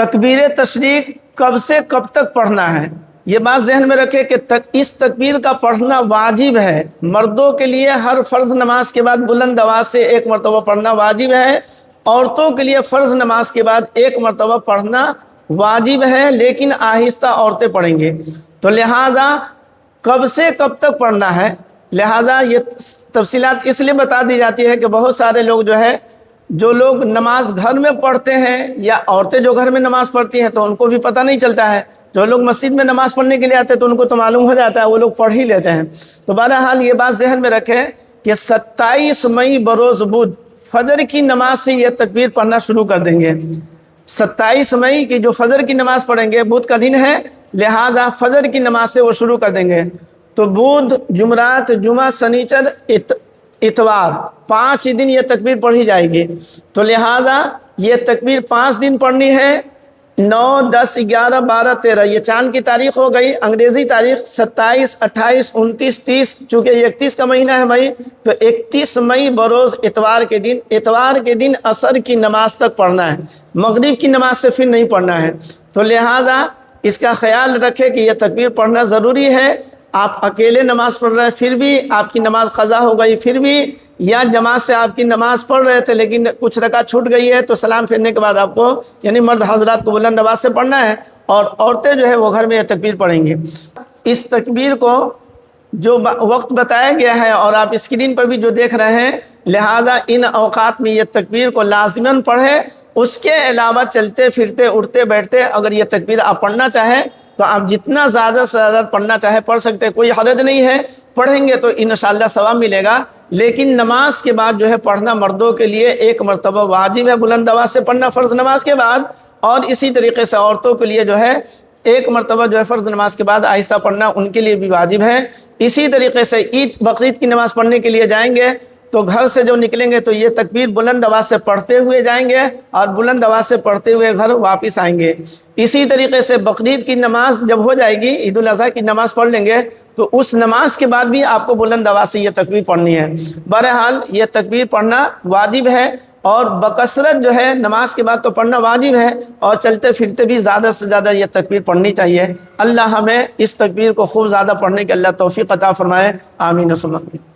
تکبیر تشریق کب سے کب تک پڑھنا ہے، یہ بات ذہن میں رکھے کہ اس تکبیر کا پڑھنا واجب ہے۔ مردوں کے لیے ہر فرض نماز کے بعد بلند آواز سے ایک مرتبہ پڑھنا واجب ہے، عورتوں کے لیے فرض نماز کے بعد ایک مرتبہ پڑھنا واجب ہے، لیکن آہستہ عورتیں پڑھیں گے۔ تو لہذا کب سے کب تک پڑھنا ہے، لہذا یہ تفصیلات اس لیے بتا دی جاتی ہے کہ بہت سارے لوگ جو لوگ نماز گھر میں پڑھتے ہیں یا عورتیں جو گھر میں نماز پڑھتی ہیں تو ان کو بھی پتہ نہیں چلتا ہے، جو لوگ مسجد میں نماز پڑھنے کے لیے آتے ہیں تو ان کو تو معلوم ہو جاتا ہے، وہ لوگ پڑھ ہی لیتے ہیں۔ تو بہرحال یہ بات ذہن میں رکھیں کہ 27 مئی بروز بدھ فجر کی نماز سے یہ تکبیر پڑھنا شروع کر دیں گے۔ 27 مئی کی جو فجر کی نماز پڑھیں گے، بدھ کا دن ہے، لہذا فجر کی نماز سے وہ شروع کر دیں گے۔ تو بدھ، جمعرات، جمعہ، سنیچر، اتوار، 5 دن یہ تکبیر پڑھی جائے گی۔ تو لہذا یہ تکبیر 5 دن پڑھنی ہے، 9، 10، 11، 12، 13، یہ چاند کی تاریخ ہو گئی۔ انگریزی تاریخ 27، 28، 29، 30، چونکہ یہ 31 کا مہینہ ہے مئی، تو 31 مئی بروز اتوار کے دن عصر کی نماز تک پڑھنا ہے، مغرب کی نماز سے پھر نہیں پڑھنا ہے۔ تو لہذا اس کا خیال رکھے کہ یہ تکبیر پڑھنا ضروری ہے۔ آپ اکیلے نماز پڑھ رہے ہیں پھر بھی آپ کی نماز قضا ہو گئی پھر بھی، یا جماعت سے آپ کی نماز پڑھ رہے تھے لیکن کچھ رکعت چھوٹ گئی ہے، تو سلام پھیرنے کے بعد آپ کو یعنی مرد حضرات کو بلند آواز سے پڑھنا ہے، اور عورتیں وہ گھر میں یہ تکبیر پڑھیں گی۔ اس تکبیر کو جو وقت بتایا گیا ہے اور آپ اسکرین پر بھی جو دیکھ رہے ہیں، لہذا ان اوقات میں یہ تکبیر کو لازماً پڑھیں۔ اس کے علاوہ چلتے پھرتے اٹھتے بیٹھتے اگر یہ تکبیر آپ پڑھنا چاہیں تو آپ جتنا زیادہ سے زیادہ پڑھنا چاہے پڑھ سکتے ہیں، کوئی حرج نہیں ہے، پڑھیں گے تو انشاءاللہ ثواب ملے گا۔ لیکن نماز کے بعد پڑھنا مردوں کے لیے ایک مرتبہ واجب ہے، بلند آواز سے پڑھنا فرض نماز کے بعد، اور اسی طریقے سے عورتوں کے لیے ایک مرتبہ فرض نماز کے بعد آہستہ پڑھنا ان کے لیے بھی واجب ہے۔ اسی طریقے سے عید بقرعید کی نماز پڑھنے کے لیے جائیں گے تو گھر سے جو نکلیں گے تو یہ تکبیر بلند آواز سے پڑھتے ہوئے جائیں گے اور بلند آواز سے پڑھتے ہوئے گھر واپس آئیں گے۔ اسی طریقے سے بقرعید کی نماز جب ہو جائے گی، عید الاضحیٰ کی نماز پڑھ لیں گے تو اس نماز کے بعد بھی آپ کو بلند آواز سے یہ تکبیر پڑھنی ہے۔ بہرحال یہ تکبیر پڑھنا واجب ہے، اور بکثرت نماز کے بعد تو پڑھنا واجب ہے، اور چلتے پھرتے بھی زیادہ سے زیادہ یہ تکبیر پڑھنی چاہیے۔ اللہ ہمیں اس تکبیر کو خوب زیادہ پڑھنے کے اللہ توفیق عطا فرمائے، آمین و ثم آمین۔